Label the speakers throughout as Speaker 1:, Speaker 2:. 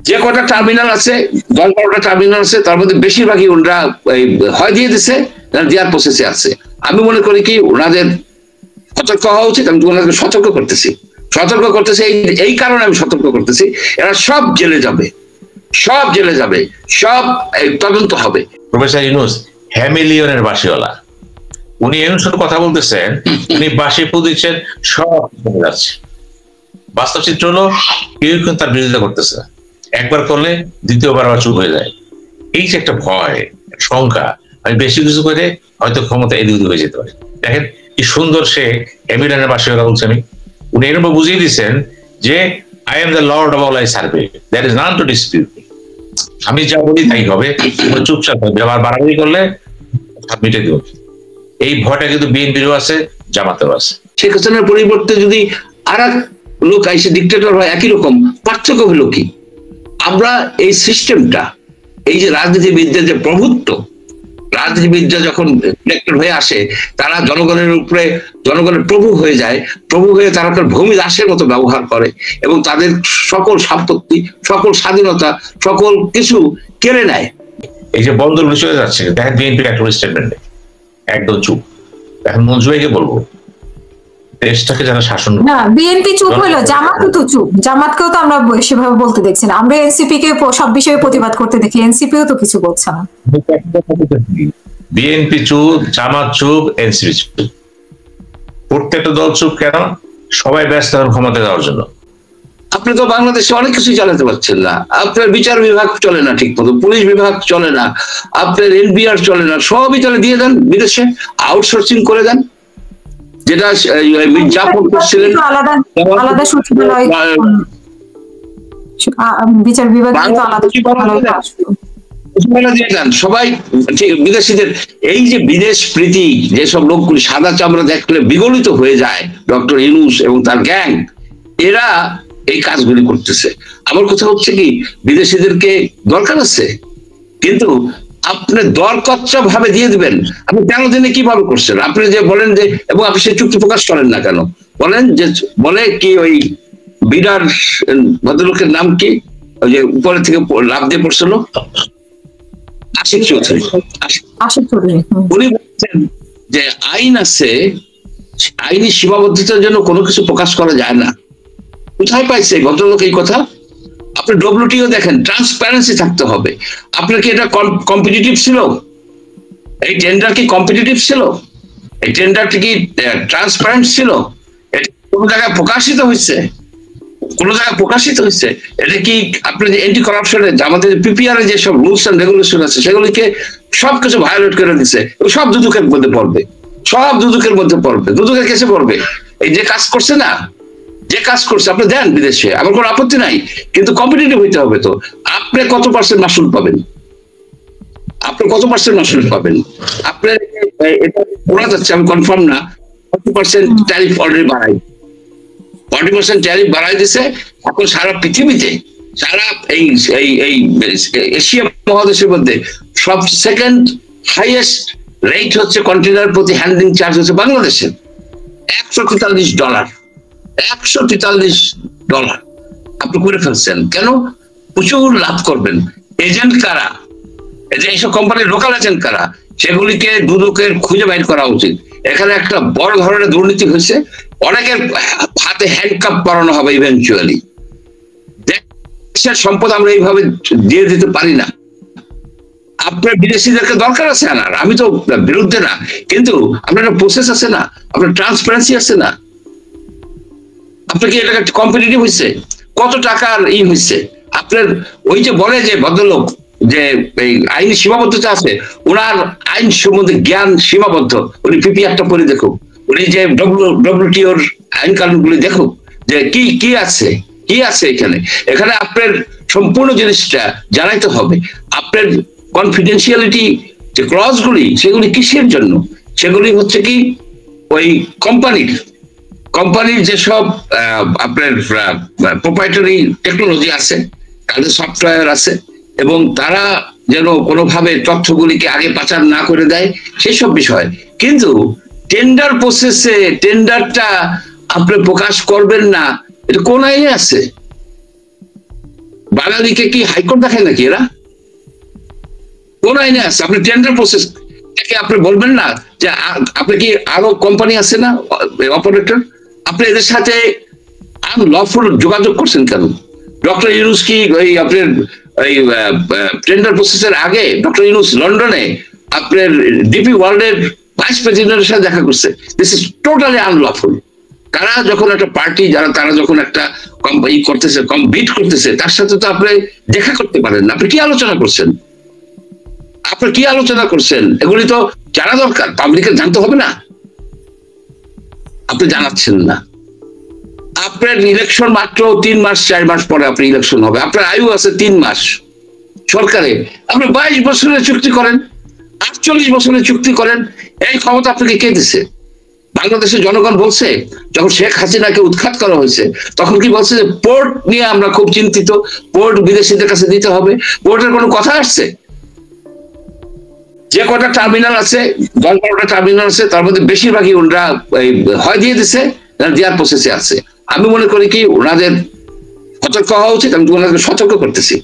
Speaker 1: যে কটা টার্মিনাল আছে 10-12টা টার্মিনাল আছে, তার মধ্যে বেশিরভাগই ওনারা হয় দিয়ে দিছে, দেওয়ার প্রসেসে আছে। আমি মনে করি কি ওনাদের সতর্ক হওয়া উচিত। আমি ওনাদেরকে সতর্ক করতেছি এই কারণে আমি সতর্ক করতেছি, এরা সব জেলে যাবে, সব জেলে যাবে, সব তদন্ত হবে।
Speaker 2: প্রফেসর ইউনূস হ্যামিলিয়নের বাসিওয়ালা, উনি ইউনূসের কথা বলতেছেন, উনি বাসি ফু দিচ্ছেন, সব যাচ্ছে। বাস্তব চিত্র হলো কেউ কিন্তু তার বিরোধিতা করতেছে না, একবার করলে দ্বিতীয়বার আবার চুপ হয়ে যায়। এই যে একটা ভয়, শঙ্কা, আমি বেশি কিছু করে হয়তো ক্ষমতা এদিক ওদিক হয়ে যেতে পারে। দেখেন কি সুন্দর সে হ্যামিলিয়নের বাসিওয়ালা বলছে। উনি এরকম বুঝিয়ে দিচ্ছেন যে I am the lord of all I survey, that is none two dispute. আমি যা বলি তাই হবে, চুপচাপ হবে, আবার বাড়াবাড়ি করলে মিটে দেব। এই ভয়টা কিন্তু বিএনপিরও আছে, জামাতেরও আছে।
Speaker 1: শেখ হাসিনার পরিবর্তে যদি আর এক লোক এসে ডিক্টেটর হয়, একই রকম। পার্থক্য হলো কি, আমরা এই সিস্টেমটা, এই যে রাজনীতিবিদদের যে প্রভুত্ব, রাজনীতিবিদরা যখন ডিক্টেটর হয়ে আসে, তারা জনগণের উপরে, জনগণের প্রভু হয়ে যায়, প্রভু হয়ে তারা ভূমি দাসের মতো ব্যবহার করে এবং তাদের সকল সম্পত্তি, সকল স্বাধীনতা, সকল কিছু কেড়ে নেয়।
Speaker 2: এই যে বন্দরগুলো চলে যাচ্ছে, দেখেন বিএনপির একটা স্টেটমেন্টে একদম চুপ। এখন মঞ্জুভাইকে বলবো, দেশটাকে যারা শাসন,
Speaker 3: না বিএনপি চুপ হইলো, জামাতও তো চুপ, জামাতকেও তো আমরা সেভাবে বলতে দেখছি না। আমরা এনসিপি কে সব বিষয়ে প্রতিবাদ করতে দেখি, এনসিপিও তো কিছু বলছে না।
Speaker 2: বিএনপি চুপ, জামাত চুপ, এনসিপি চুপ, প্রত্যেকটা দল চুপ। কেন? সবাই ব্যস্ত ক্ষমতা দেওয়ার জন্য।
Speaker 1: আপনি তো বাংলাদেশে অনেক কিছু চালাতে পারছেন না, আপনার বিচার বিভাগ চলে না ঠিক মতো, পুলিশ বিভাগ চলে না, আপনার এনবিআর চলে না, সবই চলে দিয়ে দেন বিদেশে, আউটসোর্সিং করে দেন। যেটা মির্জাফর করছিলেন,
Speaker 3: আলাদা সচিবালয়, বিচার বিভাগ
Speaker 1: দিয়ে দেন সবাই বিদেশিদের। এই যে বিদেশ প্রীতি, যেসব লোকগুলি সাদা চামড়া দেখলে বিগলিত হয়ে যায়, ডক্টর ইউনূস এবং তার গ্যাং, এরা এই কাজগুলি করতেছে। আমার কথা হচ্ছে কি, বিদেশিদেরকে দরকার আছে, কিন্তু আপনি দরকচ্চা ভাবে দিয়ে দিবেন। আপনি কেন দিনে কিভাবে করছেন? আপনি যে বলেন যে, এবং আপনি সেই চুক্তি প্রকাশ করেন না কেন? বলেন যে, বলে কি ওই বিরাট ভদ্রলোকের নাম কি, ওই যে উপরে থেকে লাভ দিয়ে পড়ছিল, আশিক চৌধুরী। উনি বলছেন যে আইন আছে, আইনি সীমাবদ্ধতার জন্য কোনো কিছু প্রকাশ করা যায় না। কোথায় পাইছে ভদ্রলোক এই কথা? আপনি ডব্লিউটিও দেখেন, ট্রান্সপারেন্সি থাকতে হবে। আপনার কি এটা কম্পিটিটিভ ছিল? এই টেন্ডার কি কম্পিটিটিভ ছিল? এই টেন্ডারটি কি ট্রান্সপারেন্ট ছিল? এটা কোনো জায়গায় প্রকাশিত হয়েছে? কোন জায়গায় প্রকাশিত হয়েছে? এটা কি আপনার যে অ্যান্টি কারাপশনে আমাদের পিপিআর এর যেসব রুলস এন্ড রেগুলেশন আছে, সেগুলিকে সবকিছু ভায়োলেট করে দিচ্ছে, সব দুদকের মধ্যে পড়বে, সব দুদকের মধ্যে পড়বে, দুদকের কেসে পড়বে। এই যে কাজ করছে না, যে কাজ করছে আপনি দেন বিদেশে, আমার কোনো আপত্তি নাই, কিন্তু কম্পিটিটিভ হইতে হবে। তো আপনি কত পার্সেন্ট মাসুল পাবেন? আপনি কত পার্সেন্ট মাসুল পাবেন? আপনার এটা বলা যাচ্ছে, আমি কনফার্ম না, 40% ট্যারিফ অলরেডি বাড়াই, 40% ট্যারিফ বাড়াই দিছে। এখন সারা পৃথিবীতে, সারা এই এশিয়া মহাদেশের মধ্যে সব সেকেন্ড হাইয়েস্ট রেট হচ্ছে কন্টেনার প্রতি হ্যান্ডলিং চার্জ হচ্ছে বাংলাদেশের $143। $143 আপনি করে ফেলছেন কেন? প্রচুর লাভ করবেন। এজেন্ট কারা? এইসব কোম্পানির লোকাল এজেন্ট কারা? সেগুলিকে দুদকের খুঁজে বাইর করা উচিত। এখানে একটা বড় ধরনের দুর্নীতি হয়েছে, অনেকের হাতে হ্যান্ডকাপ পরানো হবে ইভেন্চুয়ালি। দেশের সম্পদ আমরা এইভাবে দিয়ে দিতে পারি না। আপনার বিদেশিদেরকে দরকার আছে আনার, আমি তো বিরুদ্ধে না, কিন্তু আপনার একটা প্রসেস আছে না, আপনার ট্রান্সপারেন্সি আছে না। আপনার কি এটা কম্পিটিটিভ হয়েছে? কত টাকার হয়েছে? আপনার ওই যে বলে যে ভদ্রলোক যে এই আইনি সীমাবদ্ধতা আছে, ওনার আইন সম্বন্ধে জ্ঞান সীমাবদ্ধ। উনি পিপিআরটা পড়ে দেখুক, উনি যে ডব্লিউটিওর আইন কানুনগুলি দেখুক, যে কি কি আছে, কি আছে এখানে। এখানে আপনার সম্পূর্ণ জিনিসটা জানাইতে হবে। আপনার কনফিডেন্সিয়ালিটি যে ক্লজগুলি, সেগুলি কিসের জন্য? সেগুলি হচ্ছে কি ওই কোম্পানির যেসব আপনার প্রোপ্রাইটারি টেকনোলজি আছে, তাদের সফটওয়্যার আছে, এবং তারা যেন কোনোভাবে তথ্যগুলিকে আগে পাচার না করে দেয়, সেই সব বিষয়। কিন্তু টেন্ডার প্রসেসে টেন্ডারটা আপনি প্রকাশ করবেন না, এটা কোন আইনে আছে? বাঙালিকে কি হাইকোর্ট দেখায় নাকি এরা? কোন আইনে আছে? আপনি টেন্ডার প্রসেস আপনি বলবেন না যে আপনি কি আরো কোম্পানি আছে না অপারেটর, আপনি এদের সাথে আনলফুল যোগাযোগ করছেন কেন? ডক্টর ইউনুস কি ওই আপনার এই টেন্ডার প্রসেসের আগে ডক্টর ইউনুস লন্ডনে আপনার ডিপি ওয়ার্ল্ডের ভাইস প্রেসিডেন্টের সাথে দেখা করছে? This is totally unlawful. তারা যখন একটা পার্টি তারা যখন একটা করতেছে, কম্পিট করতেছে, তার সাথে তো আপনি দেখা করতে পারেন না। আপনি কি আলোচনা করছেন? এগুলি তো জানা দরকার, পাবলিকের জানতে হবে না? আপনি জানাচ্ছেন না। আপনার ইলেকশন মাত্র 3 মাস 4 মাস পরে আপনার ইলেকশন হবে, আপনার আয়ু আছে 3 মাস সরকারে, আপনি 22 বছরের চুক্তি করেন, 48 বছরের চুক্তি করেন। এই ক্ষমতা আপনাকে কে দিছে? বাংলাদেশের জনগণ বলছে যখন শেখ হাসিনাকে উৎখাত করা হয়েছে তখন কি বলছে যে পোর্ট নিয়ে আমরা খুব চিন্তিত, পোর্ট বিদেশিদের কাছে দিতে হবে? পোর্টের কোনো কথা আসছে? যে কটা টার্মিনাল আছে, 10-12টা টার্মিনাল আছে, তার মধ্যে বেশিরভাগই ওনারা হয় দিয়ে দিছে, দেওয়ার প্রসেসে আছে। আমি মনে করি কি ওনাদের সতর্ক হওয়া উচিত। আমি ওনাদেরকে সতর্ক করতেছি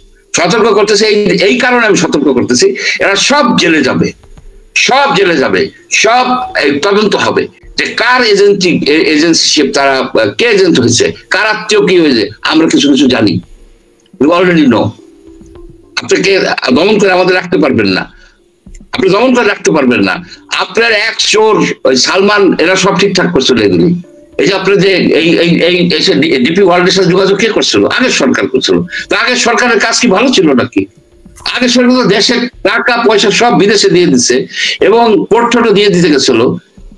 Speaker 1: এই কারণে আমি সতর্ক করতেছি, এরা সব জেলে যাবে, সব তদন্ত হবে যে কার এজেন্সিশিপ, তারা কে এজেন্ট হয়েছে, কার আত্মীয় কি হয়েছে, আমরা কিছু জানি, অলরেডি নো। আপনাকে দমন করে আমাদের রাখতে পারবেন না, আপনার এক চোর সালমান, এরা সব ঠিকঠাক করছিল এগুলি। এই যে আপনার যে এই ডিপি ওয়ার্ল্ডের সাথে যোগাযোগ কে করছিল? আগের সরকার করছিল। তো আগের সরকারের কাজ কি ভালো ছিল নাকি? আগের সরকার তো দেশের টাকা পয়সা সব বিদেশে দিয়ে দিচ্ছে এবং পোর্টফোলিও দিয়ে দিতে গেছিল।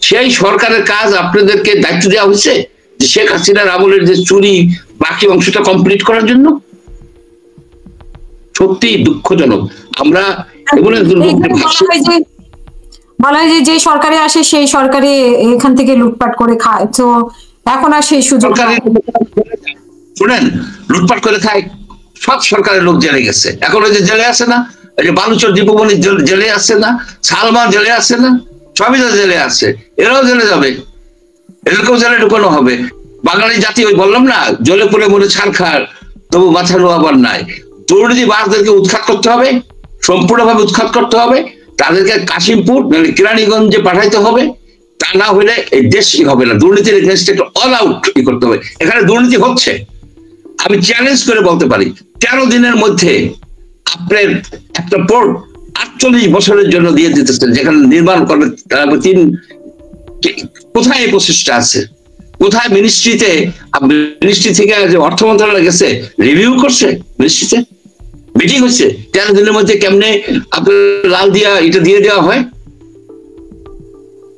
Speaker 1: সেই সরকারের কাজ আপনাদেরকে দায়িত্ব দেওয়া হয়েছে যে শেখ হাসিনার আমলের যে চুরি বাকি অংশটা কমপ্লিট করার জন্য। সত্যি দুঃখজনক। আমরা
Speaker 3: বলা হয় যে সরকারে আসে সেই সরকারে এখান থেকে লুটপাট করে খায়, তো এখন আর সেই সুযোগ
Speaker 1: শুনেন, লুটপাট করে খায় সব সরকারের লোক জেলে গেছে। এখন ওই যে জেলে আছে না, ওই যে বালুচর দীপমণি জেলে আছে না, সালমান জেলে আছে না, সবই তো জেলে আছে, এরাও জেলে যাবে, এদেরকেও জেলে ঢুকানো হবে। বাঙালি জাতি ওই বললাম না, জলে পড়ে মনে ছাড় খার তবু মাথা নোয়াবার নাই। দুর্নীতিবাজদেরকে উৎখাত করতে হবে, সম্পূর্ণভাবে উৎখাত করতে হবে, তাদেরকে কাশিমপুর কেরানীগঞ্জে পাঠাইতে হবে। তা না হলে এই দেশ হবে না। দুর্নীতির এগেইনস্টে একটা অল আউট করতে হবে। এখানে দুর্নীতি হচ্ছে, আমি চ্যালেঞ্জ করে বলতে পারি 13 দিনের মধ্যে আপনার একটা পোর্ট 48 বছরের জন্য দিয়ে দিতেছেন, যেখানে নির্মাণ করবে। কোথায় এই প্রচেষ্টা আছে? কোথায় মিনিস্ট্রি থেকে যে অর্থ মন্ত্রণালয় গেছে, রিভিউ করছে, মিনিস্ট্রিতে মিটিং হচ্ছে 13 দিনের মধ্যে কেমনে আপনার লাল দিয়া এটা দিয়ে দেওয়া হয়?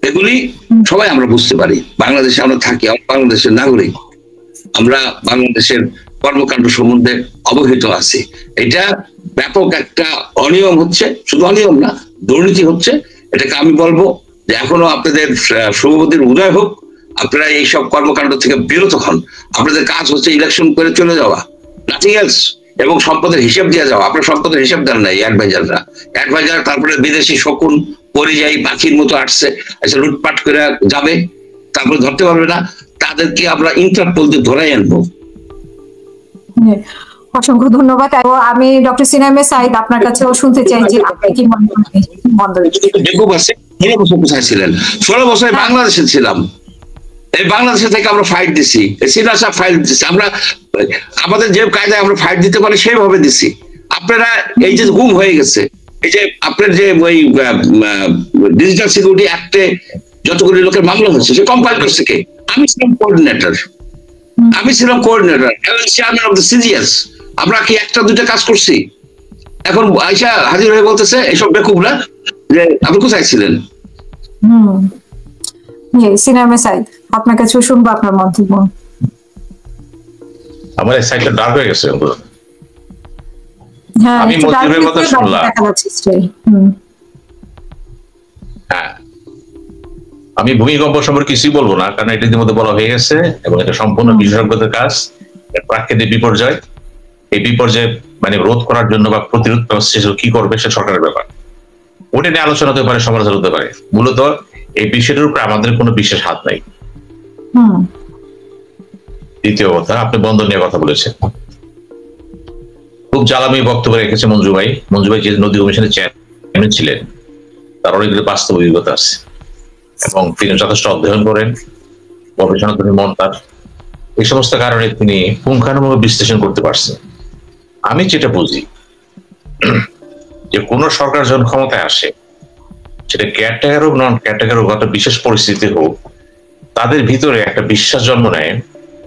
Speaker 1: এগুলি সবাই আমরা বুঝতে পারি। বাংলাদেশে আমরা থাকি, বাংলাদেশের নাগরিক, আমরা বাংলাদেশের কর্মকাণ্ড সম্বন্ধে অবহিত আছি। এটা ব্যাপক একটা অনিয়ম হচ্ছে, শুধু অনিয়ম না, দুর্নীতি হচ্ছে। এটাকে আমি বলবো যে এখনো আপনাদের শুভবুদ্ধির উদয় হোক, আপনারা এইসব কর্মকাণ্ড থেকে বিরত হন। আপনাদের কাজ হচ্ছে ইলেকশন করে চলে যাওয়া, নাথিং এলস, এবং সম্পদের হিসাব দিয়ে যাওয়া। আপনার সম্পদের হিসাব দেন নাই অ্যাডভাইজার, তারপরে বিদেশি শকুন পরিযায়ী পাখির মতো আসছে, আচ্ছা লুটপাট করে যাবে, তারপরে ধরতে পারবে না। তাদেরকে আমরা ইন্টারপোল দিয়ে ধরাই আনবো।
Speaker 3: অসংখ্য ধন্যবাদ। আমি ডক্টর সিনাম সাইদ আপনার কাছেও শুনতে চাই যে আপনি কি মনে করেন?
Speaker 1: কোথায় ছিলেন? 16 বছর বাংলাদেশে ছিলাম, এই বাংলাদেশে থেকে আমরা ফাইট দিছি, সিনাসা ফাইট দিছি আমরা, আমাদের যে কায়দায় আমরা ফাইট দিতে পারি সেইভাবে দিছি। আপনারা এই যে গুম হয়ে গেছে, এই যে আপনার যে ওই ডিজিটাল সিকিউরিটি অ্যাক্টে যতগুলি লোকের মামলা হচ্ছে, সে কম্পাইল করছে কে? আমি ছিলাম coordinator, chairman of the CGS. আমরা কি একটা দুইটা কাজ করছি? এখন আয়শা হাজির হয়ে বলতেছে এইসব বেকুবরা যে আপনি কোথায় ছিলেন?
Speaker 3: সিনাম সাইদ, আপনার কাছে শুনবো আপনার মন্তব্য।
Speaker 2: আমার সাইডটা ডার্ক হয়ে গেছে।
Speaker 3: হ্যাঁ,
Speaker 2: আমি মতিউরের কথা শুনলাম। হ্যাঁ, আমি ভূমিকম্প সম্পর্কে কিছুই বলবো না, কারণ এটা ইতিমধ্যে বলা হয়ে গেছে এবং এটা সম্পূর্ণ বিশেষজ্ঞদের কাজ। প্রাকৃতিক বিপর্যয়, এই বিপর্যয় মানে রোধ করার জন্য বা প্রতিরোধ কি করবে সে সরকারের ব্যাপার। ওটা নিয়ে আলোচনা হতে পারে, সমালোচনা হতে পারে। মূলত এই বিষয়টার উপরে আমাদের কোনো বিশেষ হাত নাই। দ্বিতীয় কথা, আপনি বন্দর নিয়ে কথা বলেছেন। খুব জ্বালামি বক্তব্য রেখেছে মঞ্জু ভাই যে নদী কমিশনের চেয়ারম্যান ছিলেন, তার অনেকগুলো বাস্তব অভিজ্ঞতা আছে এবং তিনি যথেষ্ট অধ্যয়ন করেন, গবেষণা তিনি মন তার। এই সমস্ত কারণে তিনি পুঙ্খানুপুঙ্খ বিশ্লেষণ করতে পারছেন। আমি যেটা বুঝি যে কোন সরকার যখন ক্ষমতায় আসে, সেটা কেয়ারটেকার হোক নন কেয়ারটেকার হোক, একটা বিশেষ পরিস্থিতি হোক, তাদের ভিতরে একটা বিশ্বাস জন্ম নেয়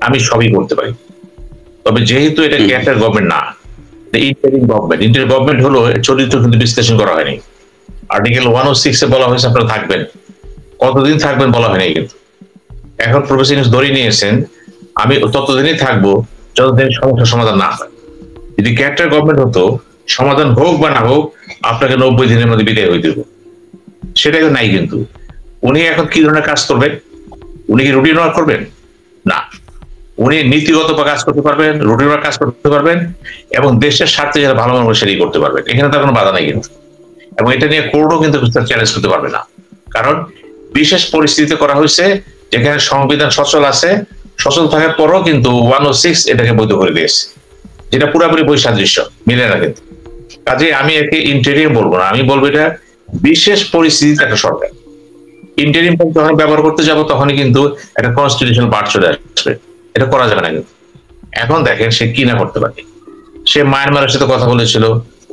Speaker 2: আমি সবই করতে পারি। তবে যেহেতু এটা কেয়ারটেকার গভর্নমেন্ট না, ইন্টারিম গভর্নমেন্ট হলো, চরিত্র কিন্তু বিশ্লেষণ করা হয়নি। আর্টিকেল 106 এ বলা হয়েছে আপনারা থাকবেন, কতদিন থাকবেন বলা হয়নি। কিন্তু এখন প্রফেসর ইউনূস ধরে নিয়েছেন আমি ততদিনই থাকবো যতদিন সমস্যার সমাধান না হয়। যদি ক্যারেক্টার গভর্নমেন্ট হতো, সমাধান হোক বা না হোক আপনাকে 90 দিনের মধ্যে বিদায় হয়ে দেবো, সেটা নাই। কিন্তু উনি এখন কি ধরনের কাজ করবেন? উনি কি রুটিন ওয়ার্ক করবেন? না, উনি নীতিগত কাজ করতে পারবেন, রুটিন ওয়ার্ক কাজ করতে পারবেন এবং দেশের স্বার্থে যারা ভালো মনে সেটাই করতে পারবেন। এখানে তার কোনো বাধা নাই কিন্তু। এবং এটা নিয়ে কোর্টও কিন্তু চ্যালেঞ্জ করতে পারবে না, কারণ বিশেষ পরিস্থিতিতে করা হয়েছে যেখানে সংবিধান সচল আছে, সচল থাকার পরও কিন্তু 106 এটাকে বৈধ করে দিয়েছে, যেটা পুরোপুরি বৈসাদৃশ্য, মিলে না। কিন্তু কাজে আমি একে ইন্টেরিয়াম বলবো না, আমি বলবো এটা বিশেষ পরিস্থিতিতে একটা সরকার। ইন্টেরিয়াম যখন ব্যবহার করতে যাব তখনই কিন্তু একটা কনস্টিটিউশনাল পার্ট চলে আসবে, এটা করা যাবে না। কিন্তু এখন দেখেন সে কি না করতে পারে। সে মায়ানমারের সাথে কথা বলেছিল,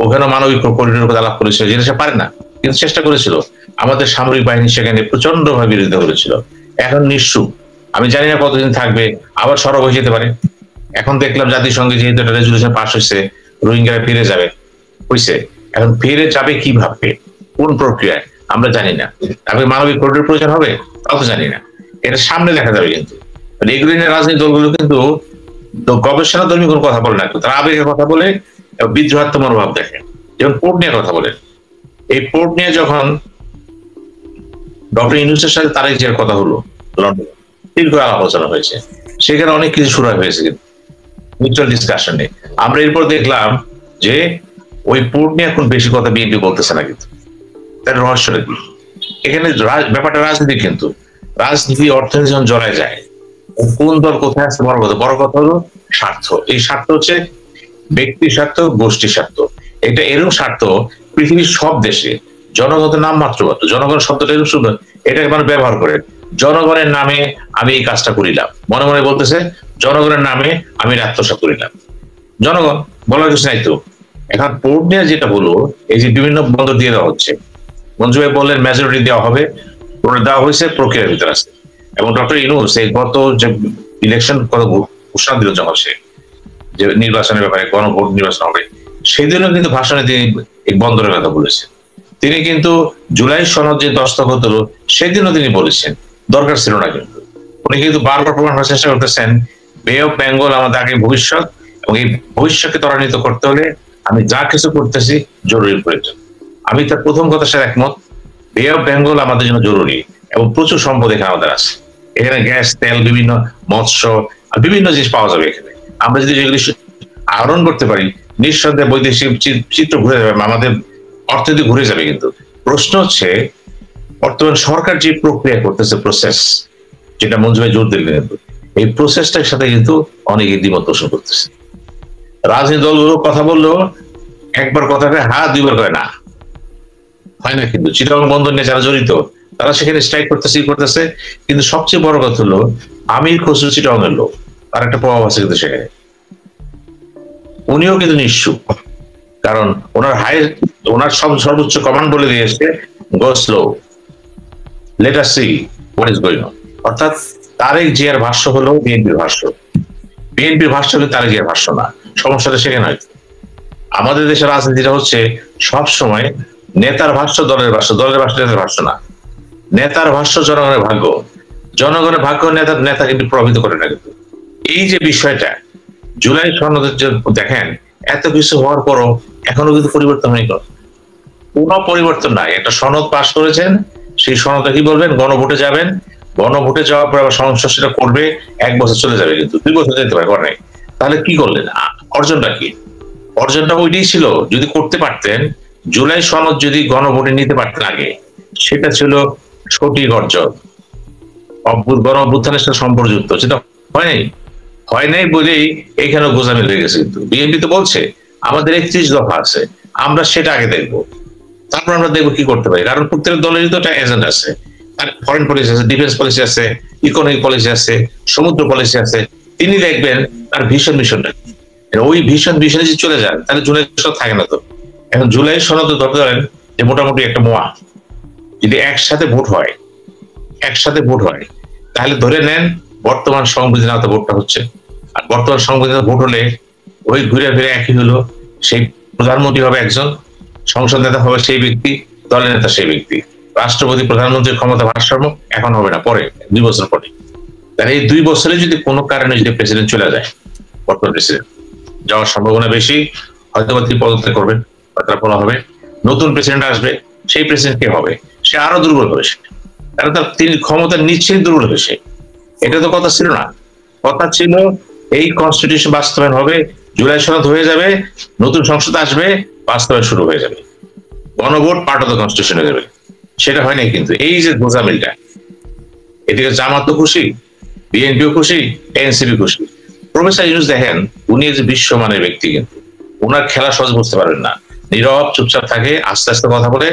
Speaker 2: ওখানে মানবিক করিডোর কথা আলাপ করেছিল, যেটা সে পারে না, কিন্তু চেষ্টা করেছিল। আমাদের সামরিক বাহিনী সেখানে প্রচন্ড ভাবে বিরোধিতা করেছিল। এখন নিশ্চুপ, আমি জানি না কতদিন থাকবে, আবার সরব হয়ে যেতে পারে। এখন দেখলাম জাতিসংঘে যেহেতু একটা রেজলিউশন পাস হয়েছে, রোহিঙ্গারা ফিরে যাবে, হয়েছে। এখন ফিরে যাবে কিভাবে, কোন প্রক্রিয়ায় আমরা জানি না। তারপরে মানবিক করিডোর প্রয়োজন হবে, তাও তো জানি না। এটা সামনে দেখা যাবে। কিন্তু এগুলি নিয়ে রাজনৈতিক দলগুলো কিন্তু গবেষণা ধর্মী কোনো কথা বলে না, তারা আবেগের কথা বলে, বিদ্রোহাত্মক মনোভাব দেখে। যেমন পোর্ট নিয়ে কথা বলেন, এই পোর্ট নিয়ে যখন ডক্টর ইউনূসের সাথে তারেক জিয়ার কথা হলো লন্ডনে, দীর্ঘ আলোচনা হয়েছে, সেখানে অনেক কিছু শুরু হয়েছে মিউচুয়াল ডিসকাশনে। আমরা এরপর দেখলাম যে ওই পোর্ট নিয়ে এখন বেশি কথা বিএনপি বলতেছে না। কিন্তু তার রহস্যটা কি? এখানে ব্যাপারটা রাজনীতি, কিন্তু রাজনীতি অর্থনীতি যখন জড়ায় যায়, কোন দল কোথায় আসছে বড় কথা হলো স্বার্থ। এই স্বার্থ হচ্ছে ব্যক্তি স্বার্থ, গোষ্ঠী স্বার্থ। এটা এরকম স্বার্থ পৃথিবীর সব দেশে। জনগণের নাম মাত্র জনগণ শব্দটা এরকম সুন্দর, এটাকে মানুষ ব্যবহার করে। জনগণের নামে আমি এই কাজটা করিলাম, মনে মনে বলতেছে জনগণের নামে আমি আত্মসাৎ করিলাম। জনগণ বলার কিছু নাই তো। এখন পোর্ট নিয়ে যেটা হলো, এই যে বিভিন্ন বন্দর দিয়ে দেওয়া হচ্ছে, মঞ্জু ভাই বললেন মেজরিটি দেওয়া হবে, দেওয়া হয়েছে, প্রক্রিয়ার ভিতরে আছে। এবং ডক্টর ইউনূস এই গত যে ইলেকশন ঘোষণা দিল, যখন সে যে নির্বাচনের ব্যাপারে গণভোট নির্বাচন হবে, সেদিনও কিন্তু ভাষণে তিনি এই বন্দরের কথা বলেছেন। তিনি কিন্তু জুলাই সনদ যে দস্তখত হলো সেদিনও তিনি বলেছেন দরকার ছিল না। কিন্তু উনি কিন্তু বারবার প্রমাণ করার চেষ্টা করতেছেন বে অফ বেঙ্গল আমাদের আগে ভবিষ্যৎ, এবং এই ভবিষ্যৎকে ত্বরান্বিত করতে হলে আমি যা কিছু করতেছি জরুরি প্রয়োজন। আমি তার প্রথম কথার সাথে একমত। বে অফ বেঙ্গল আমাদের জন্য জরুরি এবং প্রচুর সম্পদ এখানে আমাদের আছে। এখানে গ্যাস, তেল, বিভিন্ন মৎস্য, বিভিন্ন জিনিস পাওয়া যাবে এখানে। আমরা যদি যেগুলি আহরণ করতে পারি, নিঃসন্দেহে বৈদেশিক চিত্র ঘুরে যাবে, আমাদের অর্থনীতি ঘুরে যাবে। কিন্তু প্রশ্ন হচ্ছে বর্তমান সরকার যে প্রক্রিয়া করতেছে, প্রসেস, যেটা মঞ্জু ভাই জোর দিলেন, কিন্তু এই প্রসেসটার সাথে কিন্তু অনেকে দ্বিমত পোষণ করতেছে। রাজনৈতিক দলগুলো কথা বললেও একবার কথাটা হ্যাঁ, দুইবার করে না, হয় না। কিন্তু চিটাগং বন্দর নিয়ে যারা জড়িত, তারা সেখানে স্ট্রাইক করতেছে। কিন্তু সবচেয়ে বড় কথা হলো আমির খসরু চিটাগং এর লোক, তার একটা প্রভাব আছে কিন্তু সেখানে। উনিও কিন্তু নিশ্চুপ, কারণ ওনার সর্বোচ্চ কমান্ড বলে দিয়েছে গো slow, let us see what is going on. অর্থাৎ তারেক জিয়ার ভাষ্য হলো বিএনপির ভাষ্য, বিএনপির ভাষ্য হলো তারেক জিয়ার ভাষ্য না। সমস্যাটা সেখানে হয়। আমাদের দেশের রাজনীতিটা হচ্ছে সব সময় নেতার ভাষ্য দলের ভাষ্য, দলের ভাষ্য নেতার ভাষ্য না। নেতার ভাষ্য জনগণের ভাগ্য, জনগণের ভাগ্য নেতা কিন্তু প্রভাবিত করে না। কিন্তু এই যে বিষয়টা জুলাই সনদের দেখেন, এত কিছু হওয়ার পরও এখনো কিন্তু পরিবর্তন হয়নি, কোনো পরিবর্তন নাই। একটা সনদ পাশ করেছেন, সেই সনদটা কি বলবেন, গণভোটে যাবেন, গণভোটে যাওয়ার পর আবার সংসদ সেটা করবে, 1 বছর চলে যাবে, কিন্তু 2 বছর যেতে পারে, করে নাই। তাহলে কি করলেন? অর্জনটা কি? অর্জনটা ওইটাই ছিল, যদি করতে পারতেন, জুলাই সনদ যদি গণভোটে নিতে পারতেন আগে, সেটা ছিল সঠিক অর্জন, গণ অভ্যুত্থানের সাথে সম্পর্কযুক্ত। সেটা হয় নাই বলেই এখানে গোজামিল হয়ে গেছে। কিন্তু বিএনপি তো বলছে আমাদের 31 দফা আছে, আমরা সেটা আগে দেখবো, তারপর আমরা দেখবো কি করতে পারি। কারণ প্রত্যেক দলেরই তো একটা এজেন্ডা আছে, আর ফরেন পলিসি আছে, ডিফেন্স পলিসি আছে, ইকোনমিক পলিসি আছে, সমুদ্র পলিসি আছে। তিনি দেখবেন তার ভীষণ মিশনটা, ওই ভীষণ মিশনে যদি চলে যান তাহলে জুলাই সনদ থাকে না তো। এখন জুলাই সনদ ধরতে পারেন যে মোটামুটি একটা মোয়া, যদি একসাথে ভোট হয় তাহলে ধরে নেন বর্তমান সংবিধান আওতা ভোটটা হচ্ছে, আর বর্তমান সংবিধান ভোট হলে ওই ঘুরে ফিরে একই হলো, সেই প্রধানমন্ত্রী হবে একজন, সংসদ নেতা হবে সেই ব্যক্তি, দলের নেতা সেই ব্যক্তি, রাষ্ট্রপতি প্রধানমন্ত্রীর ক্ষমতা ভারসাম্য এখন হবে না, পরে 2 বছর পরে। তাহলে এই 2 বছরে যদি কোনো কারণে যদি প্রেসিডেন্ট চলে যায়, বর্তমান প্রেসিডেন্ট যাওয়ার সম্ভাবনা বেশি, হয়তো তিনি পদত্যাগ করবেন, তার বলা হবে নতুন প্রেসিডেন্ট আসবে, সেই প্রেসিডেন্ট কে হবে, সে আরো দুর্বল হবে, সে কারণ তার তিনি ক্ষমতা নিচ্ছেই দুর্বল হবে সে। এটা তো কথা ছিল না, কথা ছিল এই কনস্টিটিউশন বাস্তবায়ন হবে, জুলাই সনদ হয়ে যাবে, নতুন সংসদ আসবে, বাস্তবায়ন শুরু হয়ে যাবে, গণভোট পার্ট অফ দ্য কনস্টিটিউশন হয়ে যাবে। সেটা হয় নাই কিন্তু। এই যে গোজামিলটা, এদিকে জামাত খুশি, বিএনপিও খুশি, এনসিপি খুশি। প্রফেসর ইউনূস দেখেন, উনি যে বিশ্বমানের ব্যক্তি, কিন্তু ওনার খেলা সহজ বুঝতে পারবেন না, নীরব চুপচাপ থাকে, আস্তে আস্তে কথা বলে,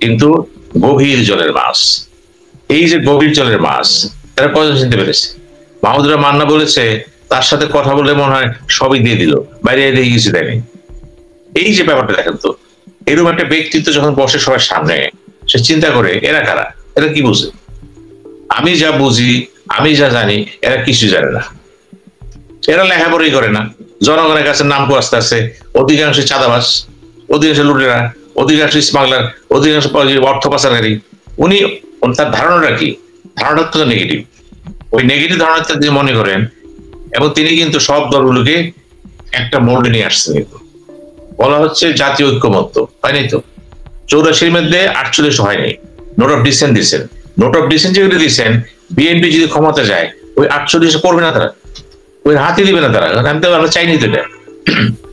Speaker 2: কিন্তু গভীর জলের মাছ। এই যে গভীর জলের মাছ, তারা কয়জন চিনতে পেরেছে? মাহমুদুর মান্না বলেছে তার সাথে কথা বলে মনে হয় সবই দিয়ে দিল, বাইরে দিয়ে কিছু দেয়নি। এই যে ব্যাপারটা দেখেন তো, এরকম একটা ব্যক্তিত্ব যখন বসে সবার সামনে, সে চিন্তা করে এরা কারা, এরা কি বুঝে? আমি যা বুঝি, আমি যা জানি, এরা কিছু জানে না, এরা লেখাপড়াই করে না, জনগণের কাছে নাম আস্তে আস্তে, অধিকাংশ চাঁদাবাজ, অধিকাংশ লুটেরা, অধিকাংশ স্মাগলার, অধিকাংশ অর্থ পাচারকারী। উনি তার ধারণাটা কি? ধারণাটা তো নেগেটিভ। ওই নেগেটিভ ধারণাটা যদি মনে করেন, এবং তিনি কিন্তু সব দলগুলোকে একটা মোড়ে নিয়ে আসছেন। কিন্তু বলা হচ্ছে জাতীয় ঐক্যমত্য হয়নি তো, 84-র মধ্যে 48 হয়নি, নোট অফ ডিসেন্ট দিচ্ছেন। নোট অফ ডিসেন্ট যেগুলো দিচ্ছেন, বিএনপি যদি ক্ষমতা যায় ওই 48 করবে না, তারা ওই হাতে দিবে না, তারা আমরা চাইনি তো।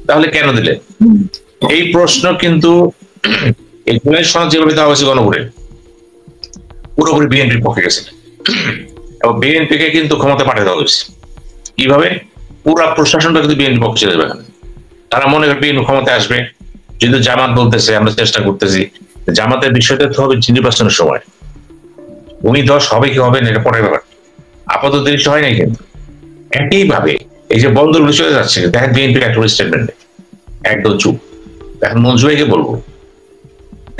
Speaker 2: তাহলে কেন দিলে? এই প্রশ্ন কিন্তু এই জুলাই সনদ যেভাবে দেওয়া হয়েছে গণভোটে, পুরোপুরি বিএনপির পক্ষে গেছে, এবং বিএনপিকে কিন্তু ক্ষমতা পাঠিয়ে দেওয়া হয়েছে। কিভাবে? পুরো প্রশাসনটা কিন্তু বিএনপির পক্ষে চলে যাবে। তারা মনে করে বিএনপি ক্ষমতায় আসবে, যেহেতু জামাত বলতেছে, আমরা চেষ্টা করতেছি। জামাতের বিষয়টা তো হবে নির্বাচনের সময়, ভূমিধস হবে কি হবে না এটা পরের ব্যাপার, আপাতত দৃশ্য হয় নাই। কিন্তু একইভাবে এই যে বন্দরগুলো চলে যাচ্ছে, দেখেন বিএনপির একটা স্টেটমেন্ট একদম চুপ। এখন মঞ্জুভাইকে বলবো,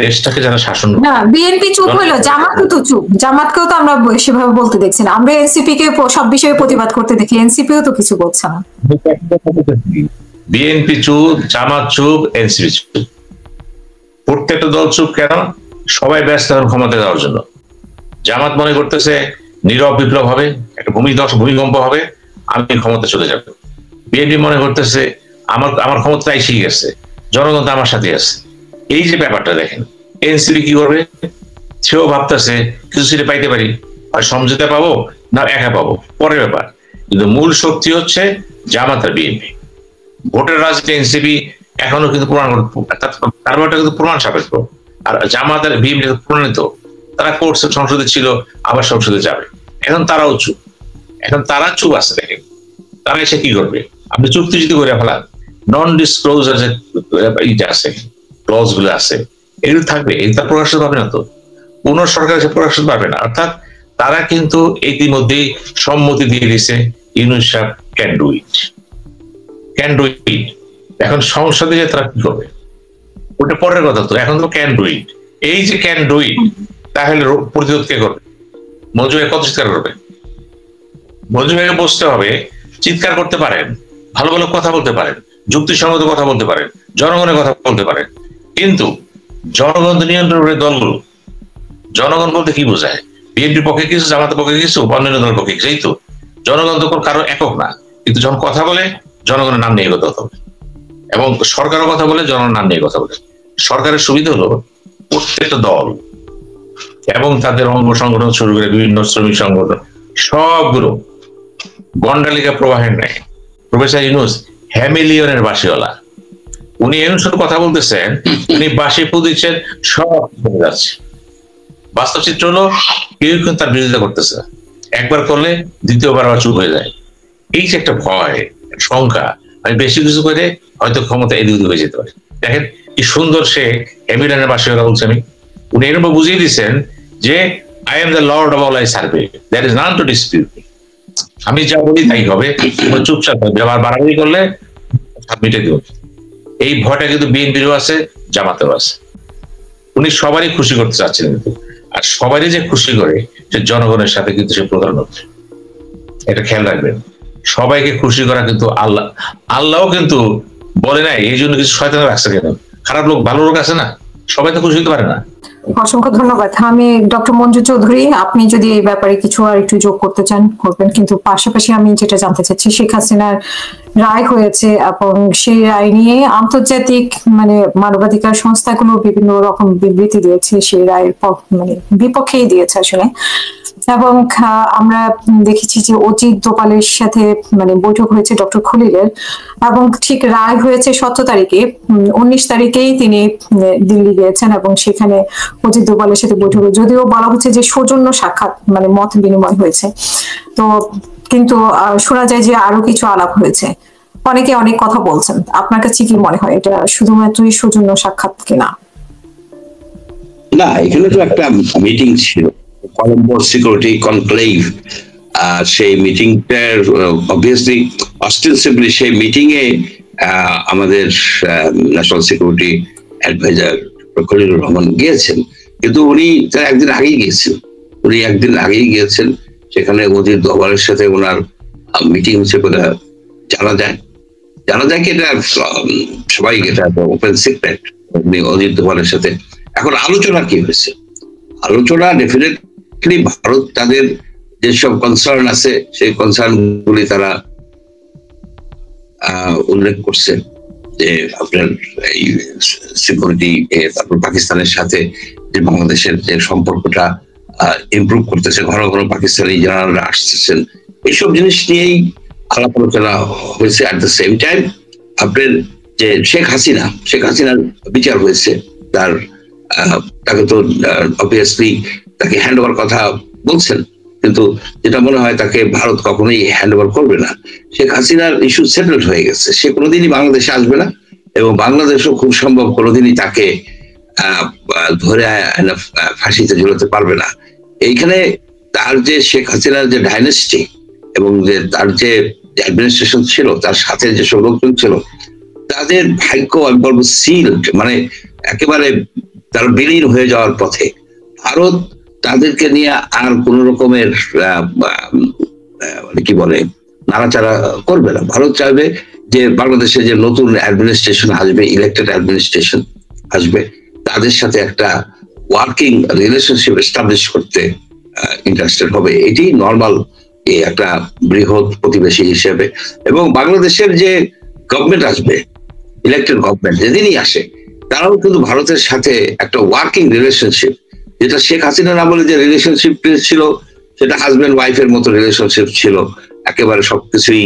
Speaker 2: দেশটাকে যারা শাসন,
Speaker 3: না বিএনপি চুপ হইলো, জামাতও তো চুপ, জামাতকেও তো আমরা সেভাবে বলতে দেখছি না। আমরা এনসিপি কে সব বিষয়ে প্রতিবাদ করতে দেখি, এনসিপিও তো কিছু বলছে না।
Speaker 2: বিএনপি চুপ, জামাত চুপ, এনসিপি চুপ, প্রত্যেকটা দল চুপ। কেন? সবাই ব্যস্ত এখন ক্ষমতা দেওয়ার জন্য। জামাত মনে করতেছে নীরব বিপ্লব হবে, একটা ভূমিকম্প হবে, আমি ক্ষমতা চলে যাবে। বিএনপি মনে করতেছে আমার ক্ষমতা এসে গেছে, জনগণ তো আমার সাথে আছে। এই যে ব্যাপারটা দেখেন, এনসিপি কি করবে? সেও ভাবতেছে কিছু সিটে পাইতে পারি, হয় সমঝোতা পাবো না একা পাবো, পরের ব্যাপার। কিন্তু মূল শক্তি হচ্ছে জামাত আর বিএনপি। ভোটের রাজনীতি এনসিপি এখনো কিন্তু তারপরটা কিন্তু প্রমাণ সাপেক্ষ, আর জামাত আর বিএনপি প্রমাণিত, তারা কোর্স সংসদে ছিল, আবার সংসদে যাবে। এখন তারাও চুপ, এখন তারা চুপ আছে। দেখেন তারা এসে কি করবে? আপনি চুক্তি যদি করে ফেলান, নন ডিসক্লোজার যে ইটা আছে, ক্লজ গুলো আছে, এগুলো থাকবে, এটা প্রকাশ পাবে না তো, কোন সরকার এসে প্রকাশ পাবে না। অর্থাৎ তারা কিন্তু ইতিমধ্যেই সম্মতি দিয়ে দিয়েছে, ইউনূস সাহেব can do it, can do it. এখন সংসদে যে তারা কি করবে ওটা পরের কথা। তো এখন তো ক্যান ডু ইট, এই যে ক্যান ডু ইট, তাহলে প্রতিরোধ কে করবে? মঞ্জু ভাই কত চিৎকার করবে? মঞ্জু ভাইকে বসতে হবে, চিৎকার করতে পারেন, ভালো ভালো কথা বলতে পারেন, যুক্তিসঙ্গত কথা বলতে পারেন, জনগণের কথা বলতে পারেন, কিন্তু জনগণ নিয়ন্ত্রণ করে দলগুলো। জনগণ বলতে কি বোঝায়? বিএনপির পক্ষে কিছু, জামাতের পক্ষে কিছু, অন্যান্য দলের পক্ষে কিছু। এই তো জনগণ তো কারো একক না, কিন্তু যখন কথা বলে জনগণের নাম নিয়ে কথা বলে, এবং সরকারের কথা বলে জনগণের নাম নিয়ে কথা বলে। সরকারের সুবিধা হলো প্রত্যেকটা দল এবং তাদের অঙ্গ সংগঠন শুরু করে বিভিন্ন শ্রমিক সংগঠন সবগুলো গন্ডালিকা প্রবাহের নেয়। প্রফেসর ইউনূস হ্যামিলিয়নের বাসিওয়ালা, উনি ইউনূসের কথা বলতেছেন, উনি বাসি ফু দিচ্ছেন, সব চলে যাচ্ছে। বাস্তব চিত্র হলো কেউ কিন্তু তার বিরোধিতা করতেছে না, একবার করলে দ্বিতীয়বার আবার চুপ হয়ে যায়। এই যে একটা ভয়, শঙ্কা, আমি বেশি কিছু করে হয়তো ক্ষমতা এদিক ওদিক হয়ে যেতে পারে। দেখেন কি সুন্দর সে হ্যামিলিয়নের বাসীরা বলছে। উনি এরকম বুঝিয়ে দিচ্ছেন যে I am the lord of all I survey, that is not to dispute me. আমি যা বলি তাই হবে, চুপচাপ হবে, আবার বাড়াবাড়ি করলে হাত মিটে দিব। এই ভয়টা কিন্তু বিএনপিরও আছে, জামাতেরও আছে। উনি সবারই খুশি করতে চাচ্ছেন কিন্তু, আর সবারই যে খুশি করে সে জনগণের সাথে কিন্তু সে প্রধানমন্ত্রী, এটা খেয়াল রাখবেন। সবাইকে খুশি করা কিন্তু আল্লাহও কিন্তু বলে নাই এই জন্য কিছু শয়তান রাখছে কেন, খারাপ লোক ভালো লোক আছে না, সবাই তো খুশি হতে পারে না।
Speaker 3: অসংখ্য ধন্যবাদ। আমি ডক্টর মঞ্জু চৌধুরী, আপনি যদি এই ব্যাপারে কিছু আর একটু যোগ করতে চান করবেন, কিন্তু পাশাপাশি আমি যেটা জানতে চাচ্ছি, শেখ হাসিনার রায় হয়েছে এবং সেই রায় নিয়ে আন্তর্জাতিক মানবাধিকার সংস্থাগুলো বিভিন্ন রকম বিবৃতি দিয়েছে, সেই রায়ের বিপক্ষেই দিয়েছে আসলে। এবং আমরা দেখেছি যে অজিত দোভালের সাথে বৈঠক হয়েছে ডক্টর খলিলের, এবং ঠিক রায় হয়েছে 17 তারিখে, 19 তারিখেই তিনি দিল্লি গিয়েছেন এবং সেখানে অজিত দোভালের সাথে বৈঠক, যদিও বলা হচ্ছে যে সৌজন্য সাক্ষাৎ মত বিনিময় হয়েছে, তো কিন্তু শোনা যায় যে আরো কিছু আলাপ হয়েছে। অনেকে অনেক কথা বলছেন, আপনার কাছে কি মনে হয় এটা শুধুমাত্রই সৌজন্য সাক্ষাৎ কিনা?
Speaker 1: না, এখানে তো একটা মিটিং ছিল, কলম্বো সিকিউরিটি কনক্লেভ। সেই মিটিংটার অবভিয়াসলি অস্টেনসিবলি সেই মিটিং এ আমাদের national security adviser Khalilur Rahman গিয়েছেন, কিন্তু উনি তার একদিন আগেই গিয়েছেন। সেখানে অজিত দোভালের সাথে ওনার মিটিং হচ্ছে বলে জানা যায় কি এটা সবাই, এটা ওপেন সিক্রেট অজিত দোভালের সাথে। এখন আলোচনা কি হয়েছে? আলোচনা ডেফিনেটলি ভারত তাদের যেসব কনসার্ন আছে সেই কনসার্ন গুলি তারা উল্লেখ করছে, যে আপনার এই সিকিউরিটি, তারপর পাকিস্তানের সাথে যে বাংলাদেশের যে সম্পর্কটা ইমপ্রুভ করতেছে, ঘন ঘন পাকিস্তানি জেনারেলরা আসতেছেন, এইসব জিনিস নিয়েই আলাপ আলোচনা হয়েছে। অ্যাট দ্য সেম টাইম আপনার যে শেখ হাসিনার বিচার হয়েছে, তাকে তো অবভিয়াসলি তাকে হ্যান্ড ওভার কথা বলছেন, কিন্তু যেটা মনে হয় তাকে ভারত কখনোই হ্যান্ড ওভার করবে না। শেখ হাসিনার ইস্যু সেটেলড হয়ে গেছে, সে কোনোদিনই বাংলাদেশে আসবে না, এবং বাংলাদেশও খুব সম্ভব কোনোদিনই তাকে ধরে ফাঁসিতে ঝুলাতে পারবে না। এইখানে তার যে শেখ হাসিনার যে ডাইনেস্টি এবং যে তার যে অ্যাডমিনিস্ট্রেশন ছিল, তার সাথে যেসব লোকজন ছিল, তাদের ভাগ্য আমি বলবো সিল্ড, একেবারে তারা বিলীন হয়ে যাওয়ার পথে। ভারত তাদেরকে নিয়ে আর কোন রকমের কি বলে নাড়াচাড়া করবে না। ভারত চাইবে যে বাংলাদেশে যে নতুন অ্যাডমিনিস্ট্রেশন আসবে, ইলেক্টেড অ্যাডমিনিস্ট্রেশন আসবে, তাদের সাথে একটা ওয়ার্কিং রিলেশনশিপ এস্টাবলিশ করতে ইন্টারেস্টেড হবে। এটি নর্মাল একটা বৃহৎ প্রতিবেশী হিসেবে। এবং বাংলাদেশের যে গভর্নমেন্ট আসবে, ইলেক্টেড গভর্নমেন্ট যেদিনই আসে, তারাও কিন্তু ভারতের সাথে একটা ওয়ার্কিং রিলেশনশিপ, যেটা শেখ হাসিনার আমলে যে রিলেশনশিপ ছিল সেটা হাজব্যান্ড ওয়াইফের মতো রিলেশনশিপ ছিল, একেবারে সবকিছুই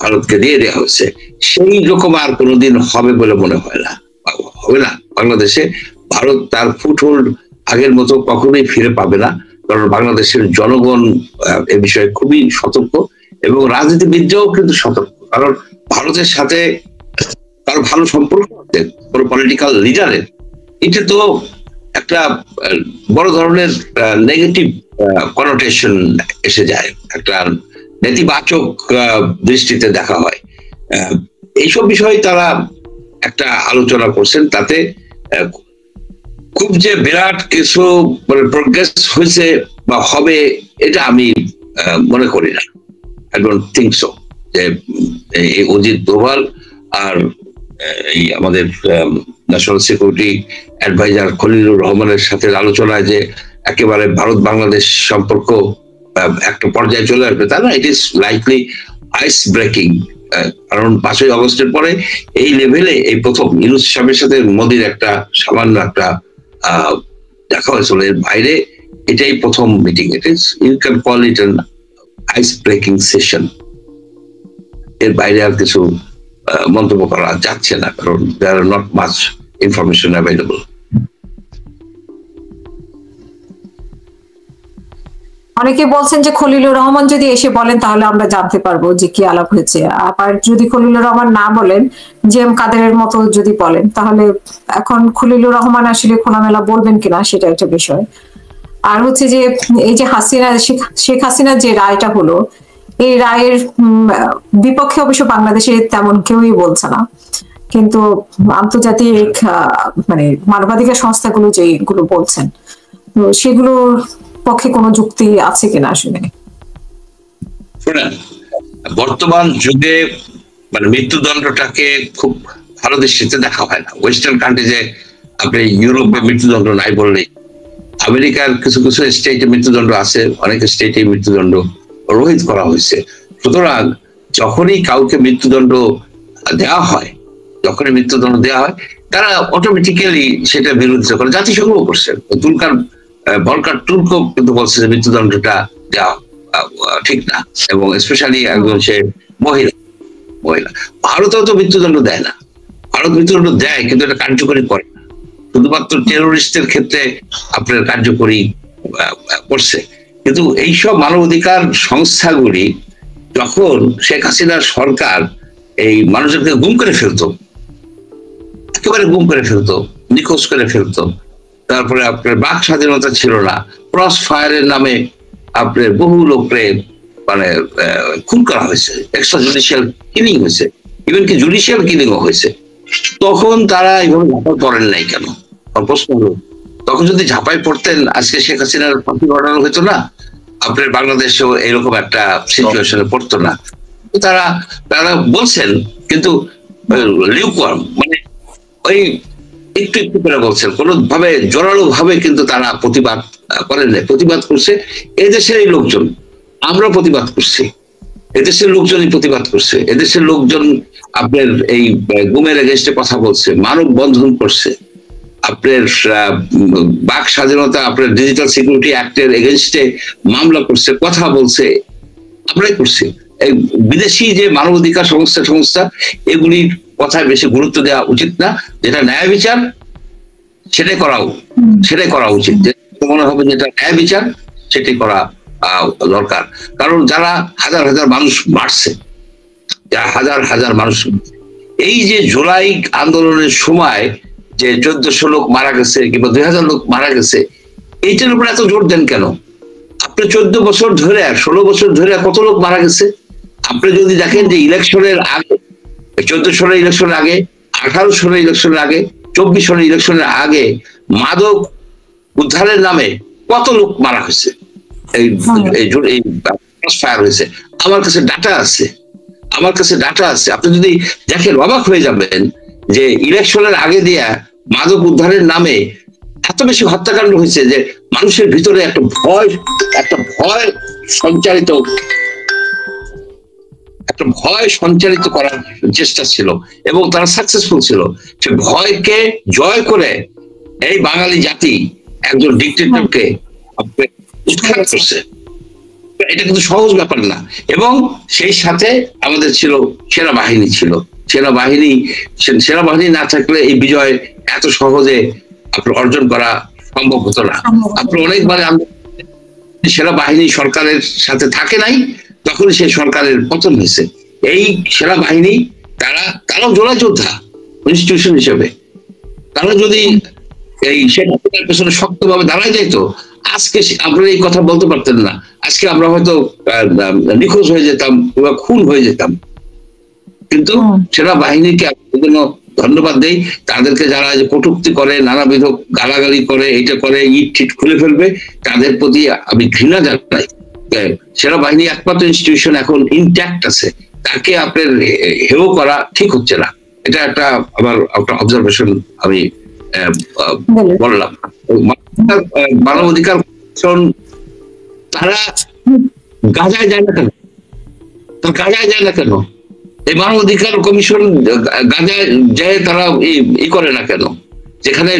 Speaker 1: ভারতকে দিয়ে দেওয়া হয়েছে, সেই রকম আর কোনোদিন হবে বলে মনে হয় না, হবে না বাংলাদেশে। ভারত তার ফুটহোল্ড আগের মতো কখনোই ফিরে পাবে না, কারণ বাংলাদেশের জনগণ এ বিষয়ে খুবই সতর্ক, এবং রাজনীতিবিদরাও কিন্তু সতর্ক, কারণ ভারতের সাথে তার ভালো সম্পর্ক আছে কোনো পলিটিক্যাল লিডারের, এটা তো একটা বড় ধরনের নেগেটিভ কনোটেশন এসে যায়, একটা নেতিবাচক দৃষ্টিতে দেখা হয়। এইসব বিষয়ে তারা একটা আলোচনা করছেন, তাতে খুব যে বিরাট কিছু প্রোগ্রেস হয়েছে বা হবে এটা আমি মনে করি না। আই ডোন্ট থিংক সো যে এই অজিত দোভাল আর এই আমাদের ন্যাশনাল সিকিউরিটি অ্যাডভাইজার খলিলুর রহমানের সাথে আলোচনায় যে একেবারে ভারত বাংলাদেশ সম্পর্ক একটা পর্যায়ে চলে আসবে তা না। It is likely ice breaking, কারণ 5ই অগস্টের পরে এই লেভেলে এই প্রথম ইউনূস সাহেবের সাথে মোদির একটা সামান্য একটা দেখা হয়েছিল, এর বাইরে এটাই প্রথম meeting. It is, you can call it an ice breaking session. এর বাইরে আর কিছু মন্তব্য করা যাচ্ছে না, কারণ there are not much information available.
Speaker 3: অনেকে বলছেন যে খলিলুর রহমান যদি এসে বলেন তাহলে আমরা জানতে পারবো যে কি আলাপ হয়েছে, আবার যদি খলিলুর রহমান না বলেন, জি এম কাদেরের মতো যদি বলেন, তাহলে এখন খলিলুর রহমান আসলে খোলামেলা বলবেন কিনা সেটা একটা বিষয়। আর হচ্ছে যে এই যে শেখ হাসিনার যে রায়টা হলো, এই রায়ের বিপক্ষে অবশ্য বাংলাদেশে তেমন কেউই বলছে না, কিন্তু আন্তর্জাতিক মানে মানবাধিকার সংস্থাগুলো যেগুলো বলছেন, তো সেগুলোর পক্ষে কোনো যুক্তি আছে কিনা আসলে?
Speaker 1: শুনেন, বর্তমান যুগে মানে মৃত্যুদণ্ডটাকে খুব ভালো দৃষ্টিতে দেখা হয় না। ওয়েস্টার্ন কান্ট্রিজে আপনি ইউরোপে মৃত্যুদণ্ড নাই বললেই, আমেরিকার কিছু কিছু স্টেটে মৃত্যুদণ্ড আছে, অনেক স্টেটে মৃত্যুদণ্ড রোহিত করা হয়েছে। সুতরাং যখনই কাউকে মৃত্যুদণ্ড দেওয়া হয়, তারা অটোমেটিক্যালি সেটা বিরোধিতা করে। জাতিসংঘ করছে, ভলকার তুর্ক কিন্তু বলছে যে মৃত্যুদণ্ডটা দেওয়া ঠিক না, এবং স্পেশালি একজন সে মহিলা। ভারতেও তো মৃত্যুদণ্ড দেয় না, ভারত মৃত্যুদণ্ড দেয় কিন্তু এটা কার্যকরী করে না, শুধুমাত্র টেরোরিস্টের ক্ষেত্রে আপনার কার্যকরী করছে। কিন্তু এইসব মানবাধিকার সংস্থাগুলি যখন শেখ হাসিনার সরকার এই মানুষজনকে গুম করে ফেলতো, একেবারে গুম করে ফেলতো, নিখোঁজ করে ফেলতো, তারপরে আপনার বাক স্বাধীনতা ছিল না, ক্রস ফায়ারের নামে আপনার বহু লোককে মানে খুন করা হয়েছে, এক্সট্রা জুডিশিয়াল কিলিং হয়েছে, ইভেন কি জুডিশিয়াল কিলিংও হয়েছে, তখন তারা এইভাবে ঝাঁপাই পড়েন নাই কেন? প্রশ্ন হলো, তখন যদি ঝাঁপাই পড়তেন আজকে শেখ হাসিনার ফাঁসি ঘটানো হইতো না, আপনার বাংলাদেশেও এরকম একটা সিচুয়েশনে পড়তো না। তারা বলছেন কিন্তু লিউকওয়ার্ম, মানে ওই একটু একটু করে বলছেন, কোন ভাবে জোরালো ভাবে কিন্তু তারা প্রতিবাদ করেন নাই। প্রতিবাদ করছে এদেশের এই লোকজন, আমরা প্রতিবাদ করছি, এদেশের লোকজনই প্রতিবাদ করছে, এদেশের লোকজন আপনার এই গুমের এগেনস্টে কথা বলছে, মানব বন্ধন করছে, আপনার বাক স্বাধীনতা, আপনার ডিজিটাল সিকিউরিটি অ্যাক্টের এগেনস্টে মামলা করছে, কথা বলছে, আমরাই করছি। এই বিদেশি যে মানবাধিকার সংস্থা এগুলির কথায় বেশি গুরুত্ব দেওয়া উচিত না, যেটা ন্যায় বিচার সেটাই করা উচিত। মনে হবে যেটা ন্যায় বিচার সেটাই করা দরকার। কারণ যারা হাজার হাজার মানুষ মারছে, এই যে জুলাই আন্দোলনের সময় যে 1400 লোক মারা গেছে কিংবা 2000 লোক মারা গেছে, এইটার উপর এত জোর দেন কেন? আপনি 14 বছর ধরে 16 বছর ধরে কত লোক মারা গেছে? আপনি যদি দেখেন যে ইলেকশনের আগে, 14 সালের ইলেকশনের আগে, 18 সালের ইলেকশনের আগে, 24 সালের ইলেকশনের আগে মাদক উদ্ধারের নামে কত লোক মারা হয়েছে, এই ফায়ার হয়েছে। আমার কাছে ডাটা আছে, আপনি যদি দেখেন অবাক হয়ে যাবেন যে ইলেকশনের আগে দিয়া মাদক উদ্ধারের নামে এত বেশি হত্যাকাণ্ড হয়েছে যে মানুষের ভিতরে একটা ভয় সঞ্চারিত করার চেষ্টা ছিল, এবং তারা সাকসেসফুল ছিল। সে ভয়কে জয় করে এই বাঙালি জাতি একজন ডিক্টেটরকে উৎখাত করছে। এটা কিন্তু সহজ ব্যাপার না। এবং সেই সাথে আমাদের ছিল সেনাবাহিনী না থাকলে এই বিজয় এত সহজে আপনার অর্জন করা সম্ভব হতো না। আপনি অনেকবার সেনাবাহিনী সরকারের সাথে থাকে নাই, তখন সেই সরকারের পতন হয়েছে। এই সেনাবাহিনী তারাও জোড়া যোদ্ধা ইনস্টিটিউশন হিসেবে, তারা যদি এই সেনাবাহিনীর পেছনে শক্তভাবে দাঁড়ায় যাইতো, আজকে আপনারা এই কথা বলতে পারতেন না। আজকে আমরা হয়তো নিখোঁজ হয়ে যেতাম বা খুন হয়ে যেতাম। কিন্তু সেনাবাহিনীকে জন্য ধন্যবাদ দেই। তাদেরকে যারা কটূক্তি করে, নানাবিধ গালাগালি করে, এটা করে, ইট টিট খুলে ফেলবে, তাদের প্রতি আমি ঘৃণা জানাই। সেনাবাহিনী একমাত্র ইনস্টিটিউশন এখন ইনট্যাক্ট আছে, তাকে আপনার হেয় করা ঠিক হচ্ছে না। এটা আমার একটা অবজারভেশন আমি বললাম। মানবাধিকার তারা গাজায় যায় না কেন? এই মানবাধিকার কমিশন গাজায় যায় তারা করে না কেন? যেখানে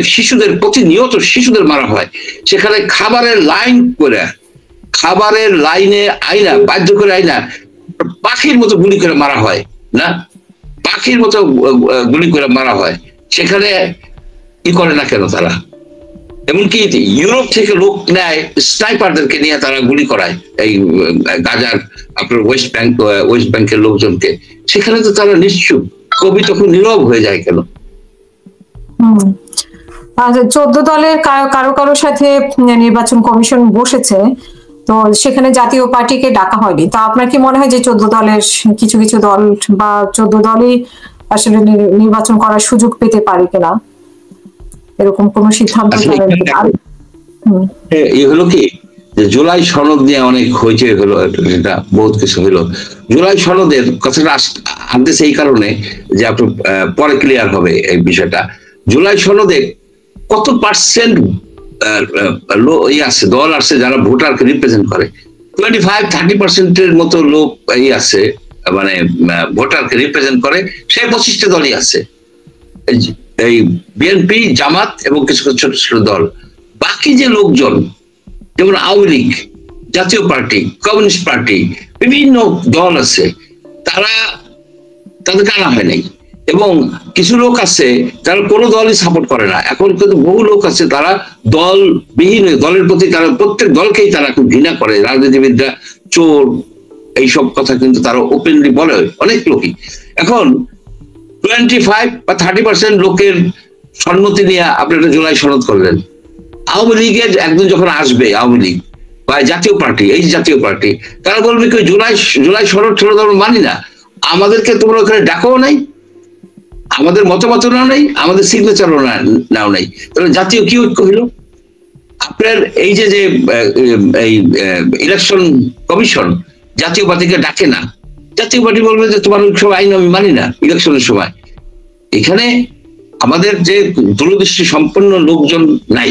Speaker 1: প্রতিনিয়ত শিশুদের মারা হয়, সেখানে খাবারের লাইনে আইনা বাধ্য করে আইনা পাখির মতো গুলি করে মারা হয় না, গুলি করে মারা হয়। সেখানে করে না কেন তারা? এমনকি ইউরোপ থেকে লোক নেয়, স্নাইপারদেরকে নিয়ে তারা গুলি করায় এই গাজার আপনার ওয়েস্ট ব্যাংকের লোকজনকে। সেখানে তো তারা নিশ্চুপ। কবি তখন নীরব হয়ে যায় কেন?
Speaker 3: 14 দলের কারো কারোর সাথে নির্বাচন কমিশন বসেছে, তো সেখানে জাতীয় পার্টিকে ডাকা হয়নি। তা আপনার কি মনে হয় যে 14 দলের কিছু কিছু দল বা 14 দলই আসলে নির্বাচন করার সুযোগ পেতে পারে কিনা, এরকম কোন সিদ্ধান্ত?
Speaker 1: হলো কি যে জুলাই সনদ নিয়ে অনেক হয়েছে, হলো যেটা বহুত কিছু হলো। জুলাই সনদের কথাটা আনতেছে এই কারণে যে আপনার পরে ক্লিয়ার হবে এই বিষয়টা। জুলাই সনদে কত পার্সেন্ট আছে, দল আছে যারা ভোটারকে রিপ্রেজেন্ট করে? 25-30% মতো লোক আছে, মানে ভোটারকে রিপ্রেজেন্ট করে। সেই 25টা দলই আছে, এই বিএনপি, জামাত এবং কিছু ছোট ছোট দল। বাকি যে লোকজন, যেমন আওয়ামী লীগ, জাতীয় পার্টি, কমিউনিস্ট পার্টি, বিভিন্ন দল আছে, তাদেরকে আনা হয় নাই। এবং কিছু লোক আছে যারা কোনো দলই সাপোর্ট করে না। এখন কিন্তু বহু লোক আছে তারা দলবিহীন, দলের প্রতি তারা প্রত্যেক দলকেই তারা খুব ঘৃণা করে। রাজনীতিবিদরা চোর, এইসব কথা কিন্তু তারা ওপেনলি বলে অনেক লোকই। এখন 25 বা 30% লোকের সম্মতি নিয়ে আপনি একটা জুলাই সনদ করলেন। আওয়ামী লীগের একজন যখন আসবে, আওয়ামী লীগ বা জাতীয় পার্টি, এই জাতীয় পার্টি, তারা বলবে কি জুলাই সনদ আমরা মানি না, আমাদেরকে তোমরা ওখানে ডাকাও নাই, আমাদের মতামত নাও নাই, আমাদের সিগনেচারও নাও নাই। তাহলে জাতীয় কি ঐক্য হইল? আপনার এই যে এই ইলেকশন কমিশন জাতীয় পার্টিকে ডাকে না, জাতীয় পার্টি বলবে যে তোমার সব আইন আমি মানি না ইলেকশনের সময়। এখানে আমাদের যে দূরদৃষ্টি সম্পন্ন লোকজন নাই।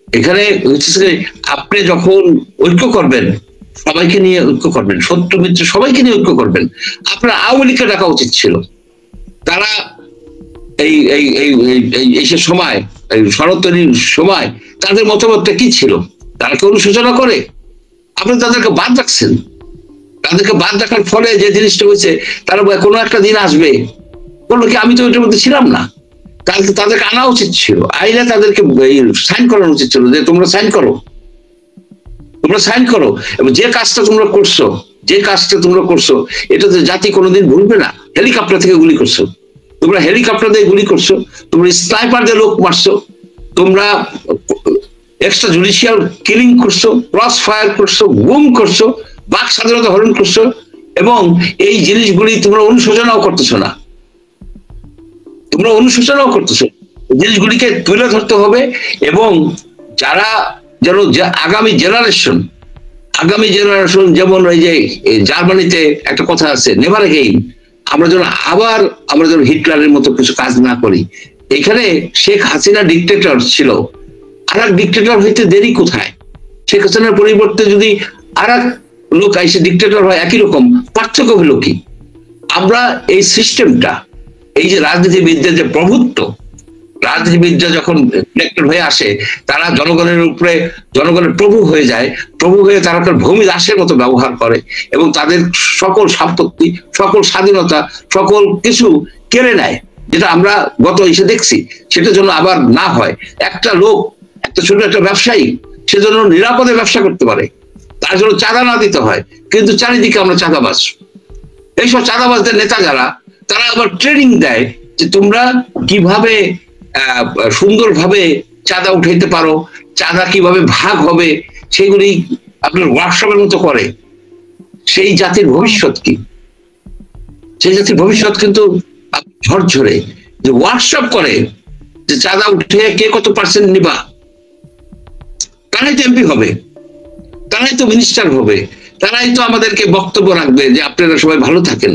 Speaker 1: এখানে হচ্ছে আপনি যখন ঐক্য করবেন, সবাইকে নিয়ে ঐক্য করবেন, শত্রু মিত্র সবাইকে নিয়ে ঐক্য করবেন। আপনার আওয়ামী লীগকে ডাকা উচিত ছিল। তারা এই সময় সনদ তৈরির সময় তাদের মতামতটা কি ছিল? তারা কি অনুশোচনা করে? আপনি তাদেরকে বাদ রাখছেন। তাদেরকে বাদ রাখার ফলে যে জিনিসটা হয়েছে, তারা কোনো একটা দিন আসবে বললো কি আমি তো ওইটার মধ্যে ছিলাম না, তাদেরকে আনা উচিত ছিল, আইনে তাদেরকে সাইন করানো উচিত ছিল যে তোমরা সাইন করো, তোমরা সাইন করো। এবং যে কাজটা তোমরা করছো এটা তো জাতি কোনোদিন ভুলবে না। হেলিকপ্টার থেকে গুলি করছো, তোমরা হেলিকপ্টার দিয়ে গুলি করছো, তোমরা স্নাইপার দিয়ে লোক মারছো, তোমরা এক্সট্রা জুডিশিয়াল কিলিং করছো, ক্রস ফায়ার করছো, গুম করছো, বাক স্বাধীনতা হরণ করছো। এবং এই জিনিসগুলি তোমরা অনুশোচনাও করতেছো না, জিনিসগুলিকে তুলে ধরতে হবে। এবং যারা যেন আগামী জেনারেশন, যেমন ওই যে জার্মানিতে একটা কথা আছে, নেভার এগেইন, আমরা যেন হিটলারের মতো কিছু কাজ না করি। এখানে শেখ হাসিনা ডিক্টেটর ছিল, আর এক ডিক্টেটর হইতে দেরি কোথায়? শেখ হাসিনার পরিবর্তে যদি আর এক লোক এসে ডিক্টেটর হয়, একই রকম। পার্থক্য হলো কি? আমরা এই সিস্টেমটা, এই যে রাজনীতিবিদদের যে প্রভুত্ব, রাজনীতিবিদরা যখন ইলেক্টেড হয়ে আসে, তারা জনগণের উপরে, জনগণের প্রভু হয়ে যায়। প্রভু হয়ে তারা ভূমি দাসের মতো ব্যবহার করে এবং তাদের সকল সম্পত্তি, সকল স্বাধীনতা, সকল কিছু কেড়ে নেয়। যেটা আমরা গত এসে দেখছি, সেটা যেন আবার না হয়। একটা লোক, একটা ছোট একটা ব্যবসায়ী, সে যেন নিরাপদে ব্যবসা করতে পারে, তার জন্য চাঁদা না দিতে হয়। কিন্তু চারিদিকে আমরা চাঁদাবাজ, এইসব চাঁদাবাজদের নেতা যারা, তারা আবার ট্রেনিং দেয় যে তোমরা কিভাবে সুন্দরভাবে চাঁদা উঠাইতে পারো, চাঁদা কিভাবে ভাগ হবে, সেগুলি আপনার ওয়ার্কশপের মতো করে। সেই জাতির ভবিষ্যৎ কি? সেই জাতির ভবিষ্যৎ কিন্তু ঝরঝরে। যে ওয়ার্কশপ করে যে চাঁদা উঠে কে কত পার্সেন্ট নিবা, তারাই তো এমপি হবে, তারাই তো মিনিস্টার হবে, তারাই তো আমাদেরকে বক্তব্য রাখবে যে আপনারা সবাই ভালো থাকেন।